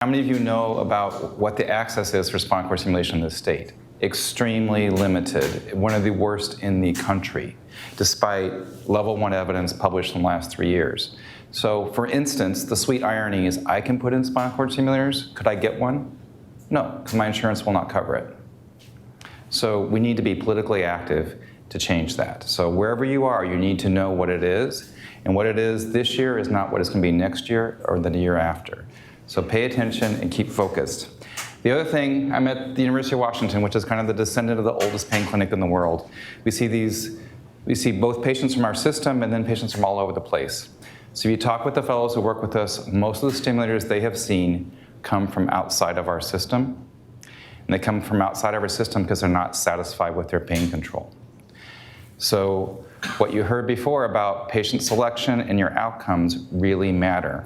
How many of you know about what the access is for spinal cord stimulation in this state? Extremely limited, one of the worst in the country, despite level 1 evidence published in the last 3 years. So for instance, the sweet irony is I can put in spinal cord stimulators. Could I get one? No, because my insurance will not cover it. So we need to be politically active to change that. So wherever you are, you need to know what it is. And what it is this year is not what it's going to be next year or the year after. So pay attention and keep focused. The other thing, I'm at the University of Washington, which is kind of the descendant of the oldest pain clinic in the world. We see both patients from our system and then patients from all over the place. So if you talk with the fellows who work with us, most of the stimulators they have seen come from outside of our system. And they come from outside of our system because they're not satisfied with their pain control. So what you heard before about patient selection and your outcomes really matter.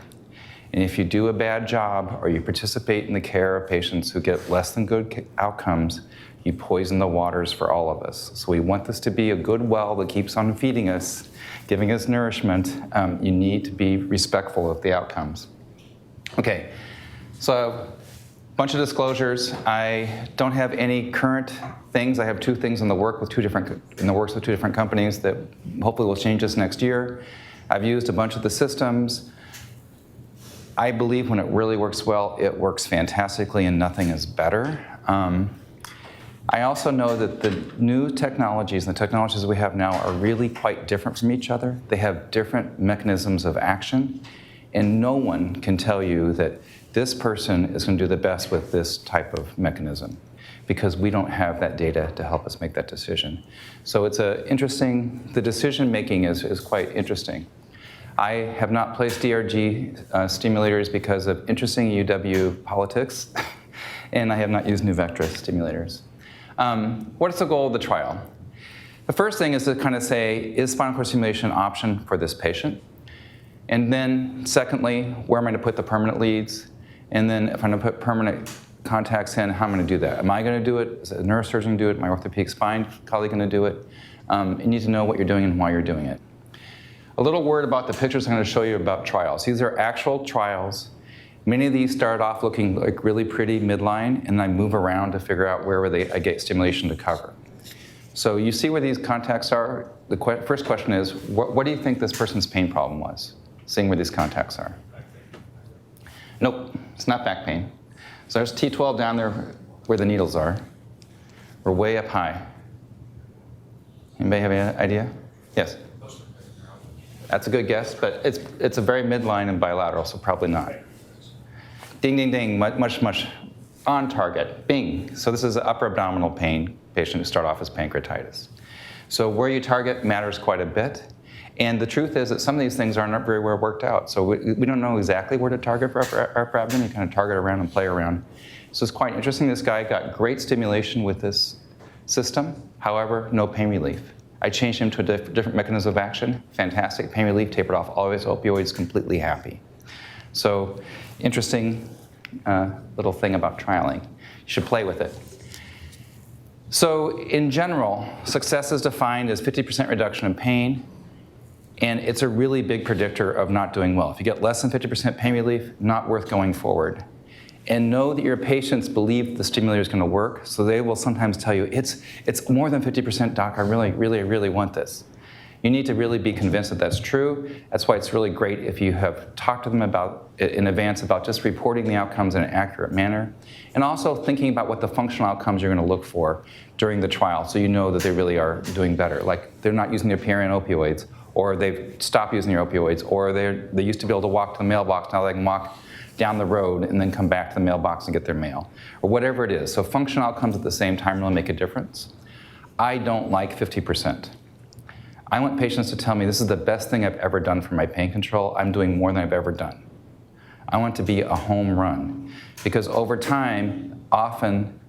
And if you do a bad job or you participate in the care of patients who get less than good outcomes, you poison the waters for all of us. So we want this to be a good well that keeps on feeding us, giving us nourishment. You need to be respectful of the outcomes. Okay, so a bunch of disclosures. I don't have any current things. I have 2 things in the works with 2 different companies that hopefully will change this next year. I've used a bunch of the systems. I believe when it really works well, it works fantastically and nothing is better. I also know that the new technologies and the technologies we have now are really quite different from each other. They have different mechanisms of action, and no one can tell you that this person is going to do the best with this type of mechanism because we don't have that data to help us make that decision. So it's the decision making is quite interesting. I have not placed DRG stimulators because of interesting UW politics, and I have not used new Vectra stimulators. What is the goal of the trial? The first thing is to kind of say, is spinal cord stimulation an option for this patient? And then, secondly, where am I going to put the permanent leads? And then if I'm going to put permanent contacts in, how am I going to do that? Am I going to do it? Is a neurosurgeon do it? My orthopedic spine colleague going to do it? You need to know what you're doing and why you're doing it. A little word about the pictures I'm going to show you about trials. These are actual trials. Many of these start off looking like really pretty midline, and I move around to figure out where I get stimulation to cover. So you see where these contacts are. The first question is, what do you think this person's pain problem was, seeing where these contacts are? Nope, it's not back pain. So there's T12 down there where the needles are. We're way up high. Anybody have any idea? Yes? That's a good guess, but it's a very midline and bilateral, so probably not. Ding, ding, ding, much on target. Bing. So this is an upper abdominal pain patient who start off as pancreatitis. So where you target matters quite a bit. And the truth is that some of these things aren't very well worked out. So we don't know exactly where to target for upper abdomen. You kind of target around and play around. So it's quite interesting. This guy got great stimulation with this system. However, no pain relief. I changed him to a different mechanism of action. Fantastic. Pain relief, tapered off all of his opioids, completely happy. So interesting little thing about trialing. You should play with it. So in general, success is defined as 50% reduction in pain, and it's a really big predictor of not doing well. If you get less than 50% pain relief, not worth going forward. And know that your patients believe the stimulator is going to work, so they will sometimes tell you, it's more than 50%, doc, I really want this. You need to really be convinced that that's true. That's why it's really great if you have talked to them about in advance about just reporting the outcomes in an accurate manner, and also thinking about what the functional outcomes you're going to look for during the trial, so you know that they really are doing better. Like they're not using their PRN opioids, or they've stopped using their opioids, or they used to be able to walk to the mailbox, now they can walk down the road and then come back to the mailbox and get their mail, or whatever it is. So functional outcomes at the same time really make a difference. I don't like 50%. I want patients to tell me, this is the best thing I've ever done for my pain control. I'm doing more than I've ever done. I want it to be a home run. Because over time, often,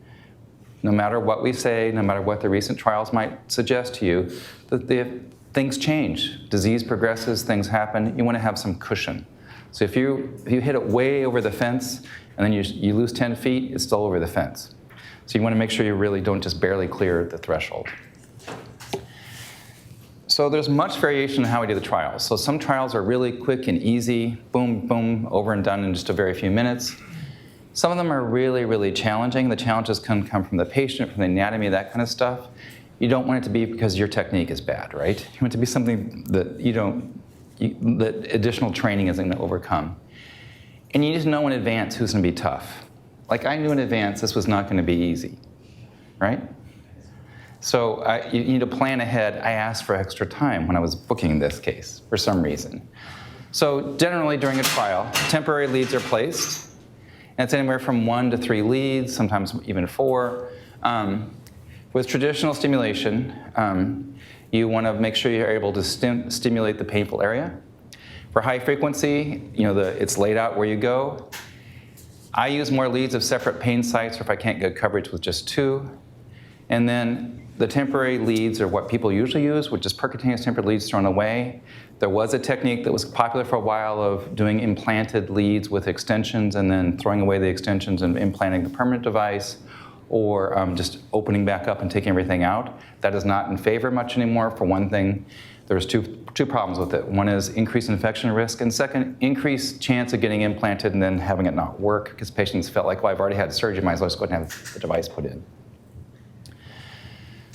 no matter what we say, no matter what the recent trials might suggest to you, that things change. Disease progresses, things happen. You want to have some cushion. So if you hit it way over the fence, and then you lose 10 feet, it's still over the fence. So you want to make sure you really don't just barely clear the threshold. So there's much variation in how we do the trials. So some trials are really quick and easy, boom, boom, over and done in just a very few minutes. Some of them are really, really challenging. The challenges can come from the patient, from the anatomy, that kind of stuff. You don't want it to be because your technique is bad, right? You want it to be something that that additional training isn't going to overcome. And you need to know in advance who's going to be tough. Like I knew in advance this was not going to be easy, right? So you need to plan ahead. I asked for extra time when I was booking this case for some reason. So generally during a trial, temporary leads are placed. And it's anywhere from 1 to 3 leads, sometimes even 4. With traditional stimulation, you want to make sure you're able to stimulate the painful area. For high frequency, it's laid out where you go. I use more leads of separate pain sites, or if I can't get coverage with just 2. And then the temporary leads are what people usually use, which is percutaneous temporary leads thrown away. There was a technique that was popular for a while of doing implanted leads with extensions and then throwing away the extensions and implanting the permanent device, or just opening back up and taking everything out. That is not in favor much anymore. For one thing, there's two problems with it. One is increased infection risk, and second, increased chance of getting implanted and then having it not work, because patients felt like, well, I've already had surgery, might as well just go ahead and have the device put in.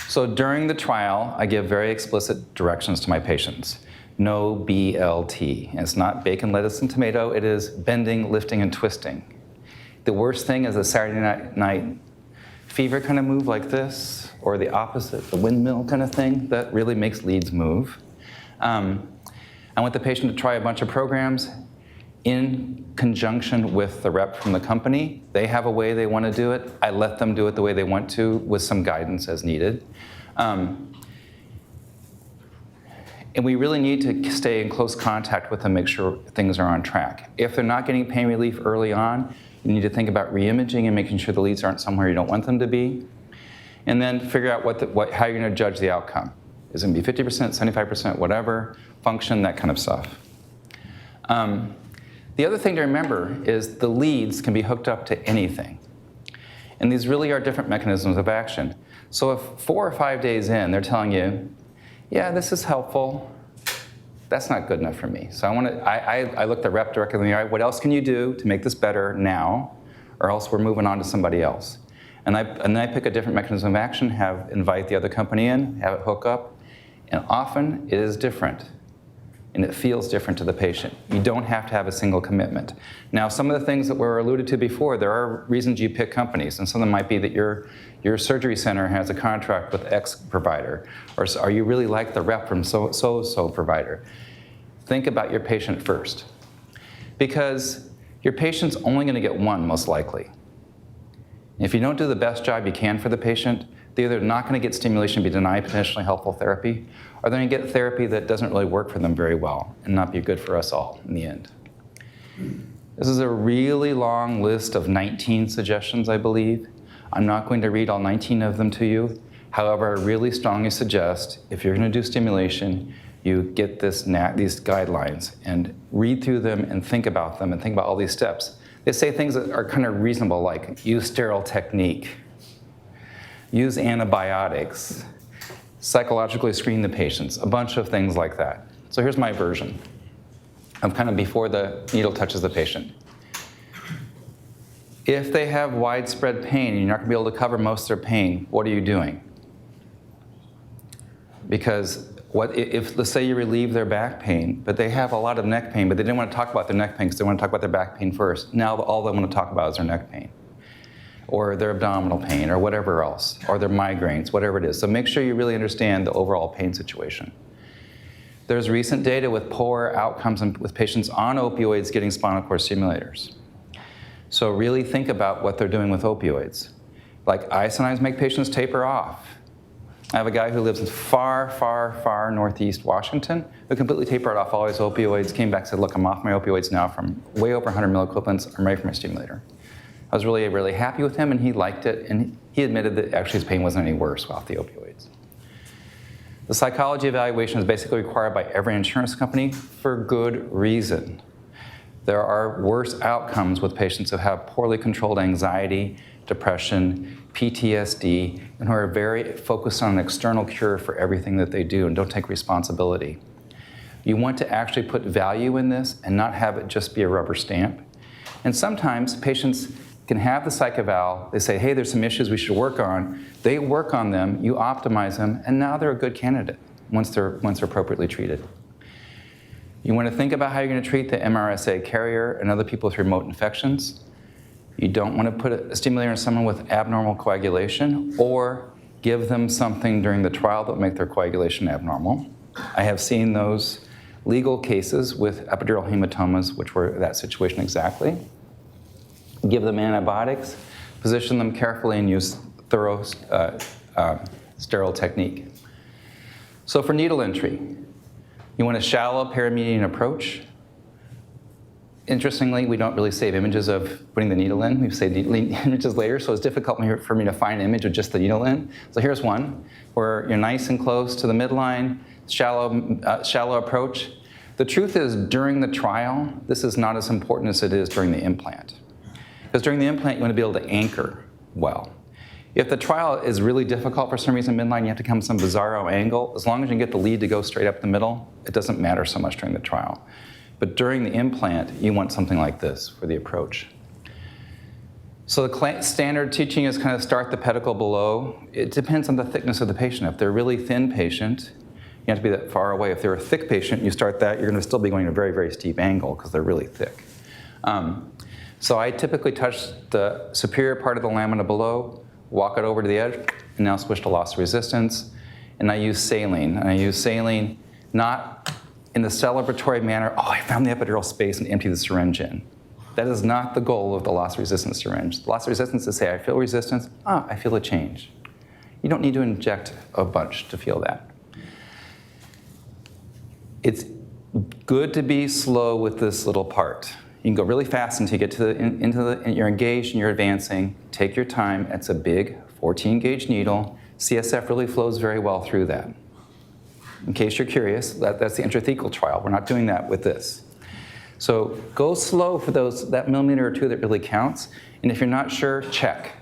So during the trial, I give very explicit directions to my patients. No BLT. And it's not bacon, lettuce, and tomato. It is bending, lifting, and twisting. The worst thing is a Saturday night fever kind of move like this, or the opposite, the windmill kind of thing. That really makes leads move. I want the patient to try a bunch of programs in conjunction with the rep from the company. They have a way they want to do it. I let them do it the way they want to with some guidance as needed. And we really need to stay in close contact with them, make sure things are on track. If they're not getting pain relief early on, you need to think about re-imaging and making sure the leads aren't somewhere you don't want them to be. And then figure out how you're going to judge the outcome. Is it going to be 50%, 75%, whatever, function, that kind of stuff. The other thing to remember is the leads can be hooked up to anything. And these really are different mechanisms of action. So if 4 or 5 days in, they're telling you, yeah, this is helpful, that's not good enough for me. So I look the rep directly in the eye. What else can you do to make this better now, or else we're moving on to somebody else? And then I pick a different mechanism of action, invite the other company in, have it hook up, and often it is different. And it feels different to the patient. You don't have to have a single commitment. Now, some of the things that were alluded to before, there are reasons you pick companies, and some of them might be that your surgery center has a contract with X provider, or you really like the rep from so provider. Think about your patient first, because your patient's only going to get one, most likely. If you don't do the best job you can for the patient, they're either not going to get stimulation, be denied potentially helpful therapy, or they're going to get therapy that doesn't really work for them very well and not be good for us all in the end. This is a really long list of 19 suggestions, I believe. I'm not going to read all 19 of them to you. However, I really strongly suggest if you're going to do stimulation, you get these guidelines and read through them and think about them and think about all these steps. They say things that are kind of reasonable, like use sterile technique, use antibiotics, psychologically screen the patients, a bunch of things like that. So here's my version of kind of before the needle touches the patient. If they have widespread pain and you're not going to be able to cover most of their pain, what are you doing? Because if let's say you relieve their back pain, but they have a lot of neck pain, but they didn't want to talk about their neck pain because they want to talk about their back pain first. Now all they want to talk about is their neck pain, or their abdominal pain, or whatever else, or their migraines, whatever it is. So make sure you really understand the overall pain situation. There's recent data with poor outcomes with patients on opioids getting spinal cord stimulators. So really think about what they're doing with opioids. Like I sometimes make patients taper off. I have a guy who lives in far, far, far northeast Washington who completely tapered off all his opioids, came back and said, look, I'm off my opioids now from way over 100 milliequivalents, I'm ready for my stimulator. I was really, really happy with him, and he liked it, and he admitted that actually his pain wasn't any worse off the opioids. The psychology evaluation is basically required by every insurance company for good reason. There are worse outcomes with patients who have poorly controlled anxiety, depression, PTSD, and who are very focused on an external cure for everything that they do and don't take responsibility. You want to actually put value in this and not have it just be a rubber stamp. And sometimes patients can have the psych eval. They say, hey, there's some issues we should work on. They work on them, you optimize them, and now they're a good candidate once they're appropriately treated. You want to think about how you're going to treat the MRSA carrier and other people with remote infections. You don't want to put a stimulator on someone with abnormal coagulation or give them something during the trial that will make their coagulation abnormal. I have seen those legal cases with epidural hematomas, which were that situation exactly. Give them antibiotics, position them carefully, and use thorough sterile technique. So for needle entry, you want a shallow paramedian approach. Interestingly, we don't really save images of putting the needle in. We save images later, so it's difficult for me to find an image of just the needle in. So here's one where you're nice and close to the midline, shallow approach. The truth is, during the trial, this is not as important as it is during the implant. Because during the implant, you want to be able to anchor well. If the trial is really difficult for some reason midline, you have to come some bizarro angle. As long as you can get the lead to go straight up the middle, it doesn't matter so much during the trial. But during the implant, you want something like this for the approach. So the standard teaching is kind of start the pedicle below. It depends on the thickness of the patient. If they're a really thin patient, you have to be that far away. If they're a thick patient, you start that, you're going to still be going a very, very steep angle because they're really thick. So I typically touch the superior part of the lamina below, walk it over to the edge, and now switch to loss of resistance. And I use saline. And I use saline not in the celebratory manner, oh, I found the epidural space and empty the syringe in. That is not the goal of the loss of resistance syringe. The loss of resistance is say, I feel resistance, I feel a change. You don't need to inject a bunch to feel that. It's good to be slow with this little part. You can go really fast until you get to you're engaged and you're advancing. Take your time. It's a big 14-gauge needle. CSF really flows very well through that. In case you're curious, that's the intrathecal trial. We're not doing that with this. So go slow for that millimeter or two that really counts. And if you're not sure, check.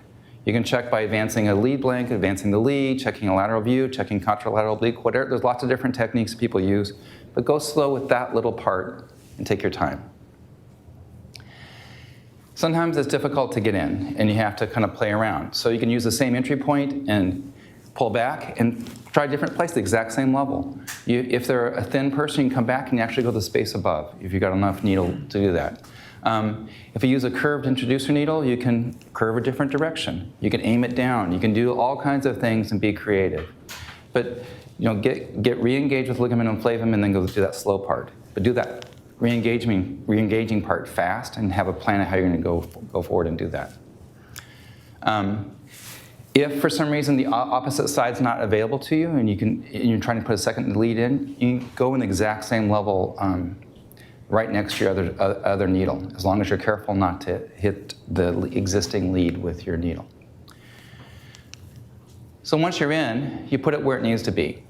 You can check by advancing a lead blank, advancing the lead, checking a lateral view, checking contralateral oblique, whatever. There's lots of different techniques people use. But go slow with that little part and take your time. Sometimes it's difficult to get in, and you have to kind of play around. So you can use the same entry point and pull back and try a different place, the exact same level. If they're a thin person, you can come back and you actually go the space above if you've got enough needle to do that. If you use a curved introducer needle, you can curve a different direction. You can aim it down. You can do all kinds of things and be creative. But get re-engaged with ligament and flavum and then go do that slow part. But do that re-engaging part fast and have a plan of how you're going to go forward and do that. If for some reason the opposite side's not available to you and you're trying to put a second lead in, you can go in the exact same level right next to your other needle, as long as you're careful not to hit the existing lead with your needle. So once you're in, you put it where it needs to be.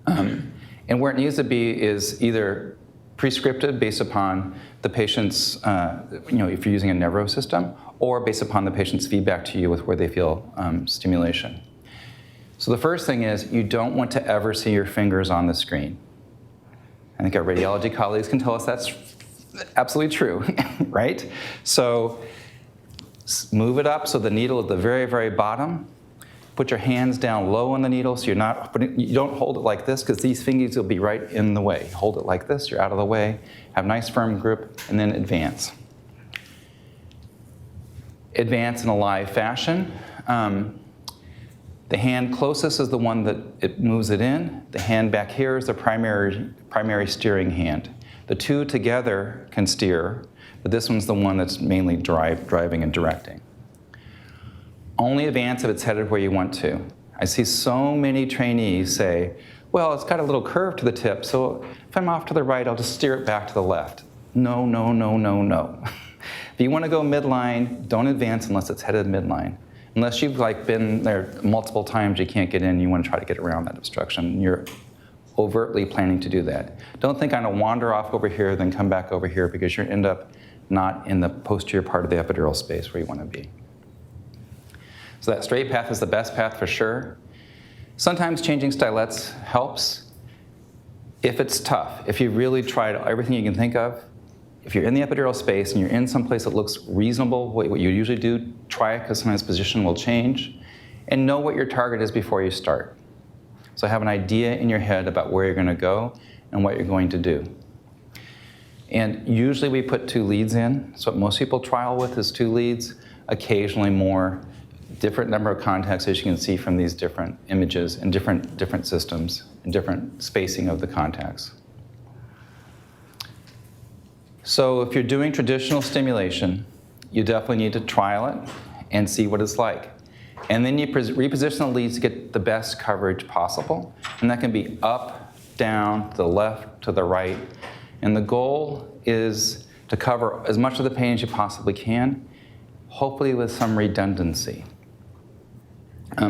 And where it needs to be is either prescripted based upon the patient's, if you're using a Nevro system, or based upon the patient's feedback to you with where they feel stimulation. So the first thing is you don't want to ever see your fingers on the screen. I think our radiology colleagues can tell us that's absolutely true, right? So move it up so the needle at the very, very bottom. Put your hands down low on the needle so you don't hold it like this because these fingers will be right in the way. Hold it like this, you're out of the way, have nice firm grip, and then advance. Advance in a live fashion. The hand closest is the one that it moves it in. The hand back here is the primary steering hand. The two together can steer, but this one's the one that's mainly driving and directing. Only advance if it's headed where you want to. I see so many trainees say, well, it's got a little curve to the tip, so if I'm off to the right, I'll just steer it back to the left. No, no, no, no, no. If you want to go midline, don't advance unless it's headed midline. Unless you've been there multiple times, you can't get in, you want to try to get around that obstruction. You're overtly planning to do that. Don't think I'm going to wander off over here, then come back over here, because you'll end up not in the posterior part of the epidural space where you want to be. So that straight path is the best path for sure. Sometimes changing stylettes helps. If it's tough, if you really tried everything you can think of, if you're in the epidural space and you're in some place that looks reasonable, what you usually do, try it because sometimes position will change, and know what your target is before you start. So have an idea in your head about where you're going to go and what you're going to do. And usually we put 2 leads in. So what most people trial with is 2 leads, occasionally more, different number of contacts, as you can see from these different images and different systems and different spacing of the contacts. So if you're doing traditional stimulation, you definitely need to trial it and see what it's like. And then you reposition the leads to get the best coverage possible. And that can be up, down, to the left, to the right. And the goal is to cover as much of the pain as you possibly can, hopefully with some redundancy.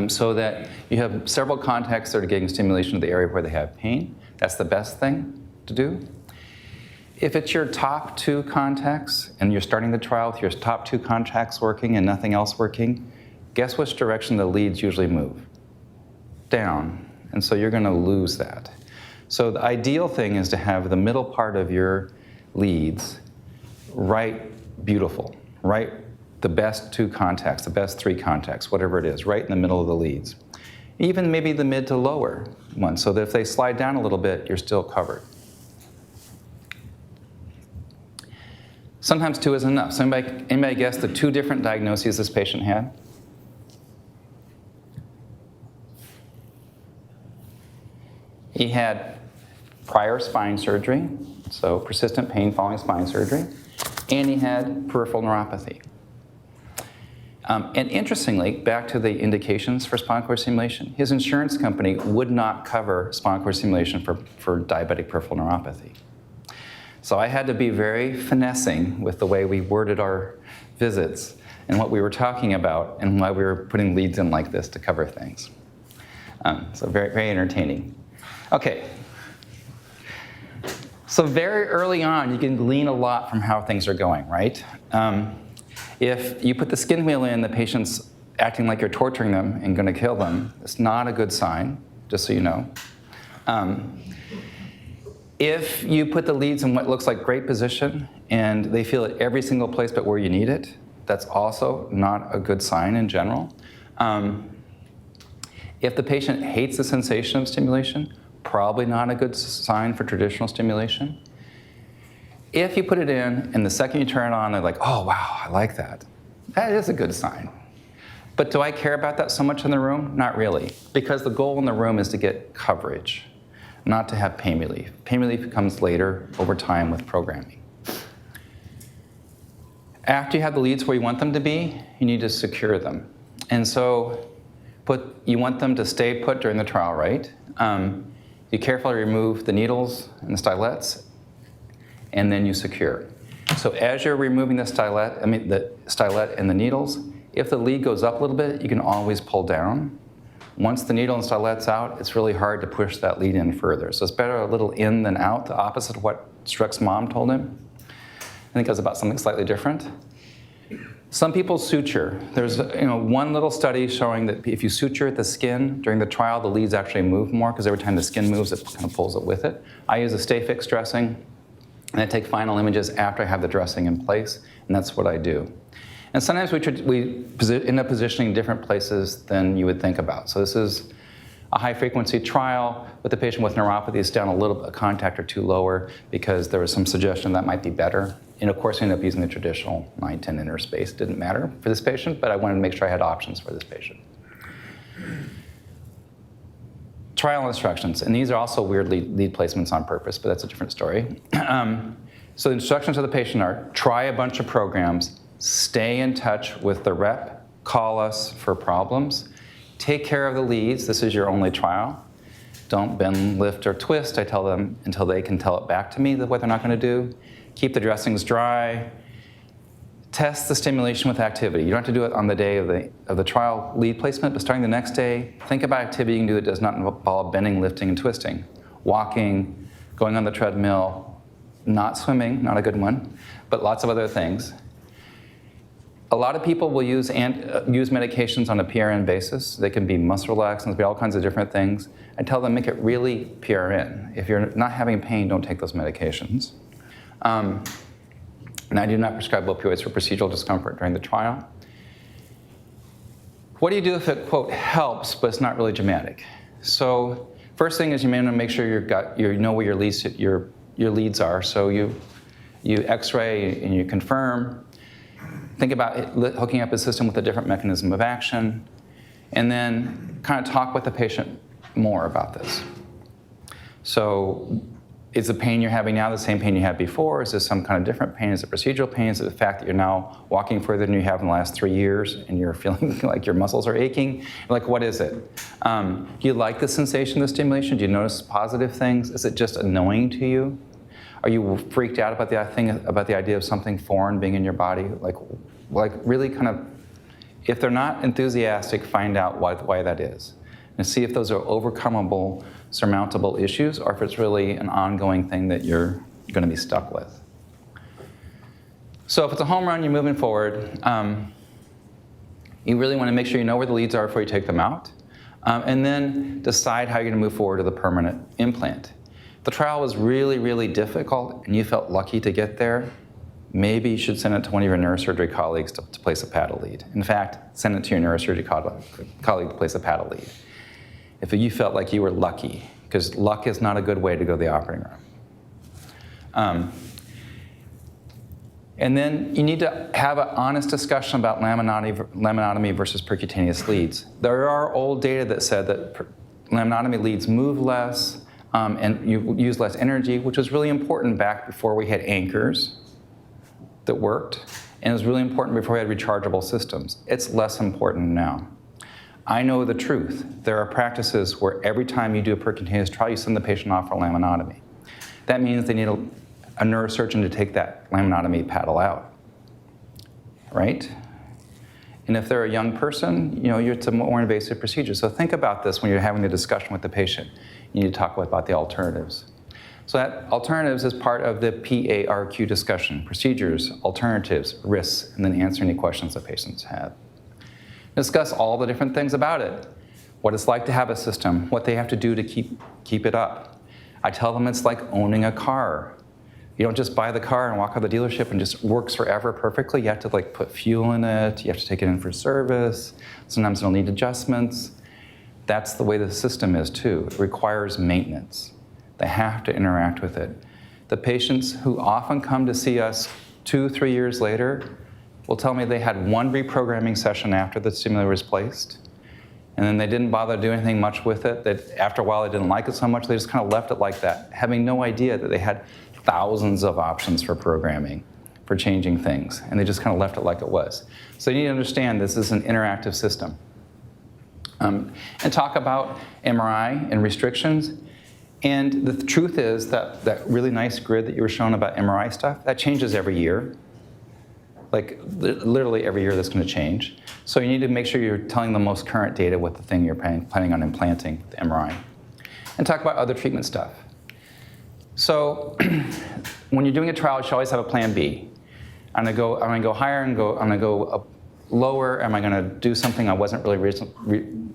So that you have several contacts that are getting stimulation of the area where they have pain. That's the best thing to do. If it's your top 2 contacts and you're starting the trial with your top 2 contacts working and nothing else working, guess which direction the leads usually move? Down. And so you're going to lose that. So the ideal thing is to have the middle part of your leads right beautiful, right the best 2 contacts, the best 3 contacts, whatever it is, right in the middle of the leads. Even maybe the mid to lower one, so that if they slide down a little bit, you're still covered. Sometimes 2 is enough. So anybody guess the 2 different diagnoses this patient had? He had prior spine surgery, so persistent pain following spine surgery, and he had peripheral neuropathy. And interestingly, back to the indications for spinal cord stimulation, his insurance company would not cover spinal cord stimulation for diabetic peripheral neuropathy. So I had to be very finessing with the way we worded our visits and what we were talking about and why we were putting leads in like this to cover things. So very, very entertaining. Okay. So very early on, you can glean a lot from how things are going, right? If you put the skin wheel in, the patient's acting like you're torturing them and going to kill them, it's not a good sign, just so you know. If you put the leads in what looks like great position and they feel it every single place but where you need it, that's also not a good sign in general. If the patient hates the sensation of stimulation, probably not a good sign for traditional stimulation. If you put it in and the second you turn it on, they're like, oh, wow, I like that. That is a good sign. But do I care about that so much in the room? Not really, because the goal in the room is to get coverage, not to have pain relief. Pain relief comes later over time with programming. After you have the leads where you want them to be, you need to secure them. And so you want them to stay put during the trial, right? You carefully remove the needles and the stylets, and then you secure. So as you're removing the stylet and the needles, if the lead goes up a little bit, you can always pull down. Once the needle and stylet's out, it's really hard to push that lead in further. So it's better a little in than out, the opposite of what Strick's mom told him. I think it was about something slightly different. Some people suture. There's one little study showing that if you suture the skin during the trial, the leads actually move more because every time the skin moves, it kind of pulls it with it. I use a stay fixed dressing, and I take final images after I have the dressing in place, and that's what I do. And sometimes we end up positioning different places than you would think about. So this is a high-frequency trial with the patient with neuropathy. It's down a contact or 2 lower because there was some suggestion that might be better. And of course, I ended up using the traditional 9-10 inner space. Didn't matter for this patient, but I wanted to make sure I had options for this patient. Trial instructions, and these are also weird lead placements on purpose, but that's a different story. So the instructions to the patient are, try a bunch of programs, stay in touch with the rep, call us for problems, take care of the leads, this is your only trial. Don't bend, lift, or twist, I tell them, until they can tell it back to me what they're not going to do. Keep the dressings dry. Test the stimulation with activity. You don't have to do it on the day of the trial lead placement, but starting the next day, think about activity you can do that does not involve bending, lifting, and twisting. Walking, going on the treadmill, not swimming, not a good one, but lots of other things. A lot of people will use medications on a PRN basis. They can be muscle relaxants, be all kinds of different things. I tell them, make it really PRN. If you're not having pain, don't take those medications. And I do not prescribe opioids for procedural discomfort during the trial. What do you do if it, quote, helps, but it's not really dramatic? So first thing is you may want to make sure you know where your leads are. So you x-ray and you confirm. Think about hooking up a system with a different mechanism of action. And then kind of talk with the patient more about this. So is the pain you're having now the same pain you had before? Is this some kind of different pain? Is it procedural pain? Is it the fact that you're now walking further than you have in the last 3 years and you're feeling like your muscles are aching? Like, what is it? Do you like the sensation of the stimulation? Do you notice positive things? Is it just annoying to you? Are you freaked out about the idea of something foreign being in your body? Like really kind of, if they're not enthusiastic, find out why that is. And see if those are overcomable, surmountable issues, or if it's really an ongoing thing that you're going to be stuck with. So if it's a home run, you're moving forward, you really want to make sure you know where the leads are before you take them out, and then decide how you're going to move forward to the permanent implant. If the trial was really, really difficult and you felt lucky to get there, maybe you should send it to one of your neurosurgery colleagues to place a paddle lead. In fact, send it to your neurosurgery colleague to place a paddle lead. If you felt like you were lucky, because luck is not a good way to go to the operating room. And then you need to have an honest discussion about laminotomy versus percutaneous leads. There are old data that said that laminotomy leads move less and you use less energy, which was really important back before we had anchors that worked, and it was really important before we had rechargeable systems. It's less important now. I know the truth. There are practices where every time you do a percutaneous trial, you send the patient off for laminotomy. That means they need a neurosurgeon to take that laminotomy paddle out, right? And if they're a young person, it's a more invasive procedure. So think about this when you're having the discussion with the patient. You need to talk about the alternatives. So that alternatives is part of the PARQ discussion: procedures, alternatives, risks, and then answer any questions that patients have. Discuss all the different things about it. What it's like to have a system, what they have to do to keep it up. I tell them it's like owning a car. You don't just buy the car and walk out of the dealership and just works forever perfectly. You have to put fuel in it. You have to take it in for service. Sometimes it'll need adjustments. That's the way the system is too. It requires maintenance. They have to interact with it. The patients who often come to see us 2-3 years later will tell me they had one reprogramming session after the stimulator was placed, and then they didn't bother doing anything much with it. That after a while they didn't like it so much, they just kind of left it like that, having no idea that they had thousands of options for programming, for changing things, and they just kind of left it like it was. So you need to understand this is an interactive system. And talk about MRI and restrictions. And the truth is that that really nice grid that you were shown about MRI stuff, that changes every year. Literally every year that's going to change. So you need to make sure you're telling the most current data with the thing you're planning on implanting, the MRI. And talk about other treatment stuff. So when you're doing a trial, you should always have a plan B. I'm going to go higher and I'm going to go up lower. Am I going to do something I wasn't really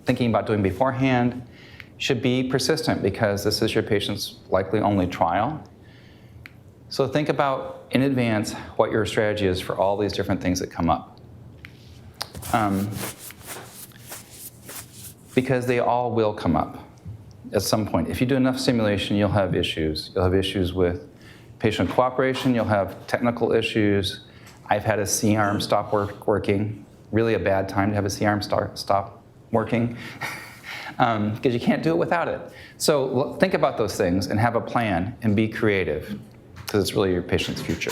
thinking about doing beforehand? Should be persistent because this is your patient's likely only trial. So think about in advance what your strategy is for all these different things that come up. Because they all will come up at some point. If you do enough stimulation, you'll have issues. You'll have issues with patient cooperation. You'll have technical issues. I've had a C-arm stop working. Really a bad time to have a C-arm stop working because you can't do it without it. So think about those things and have a plan and be creative because it's really your patient's future.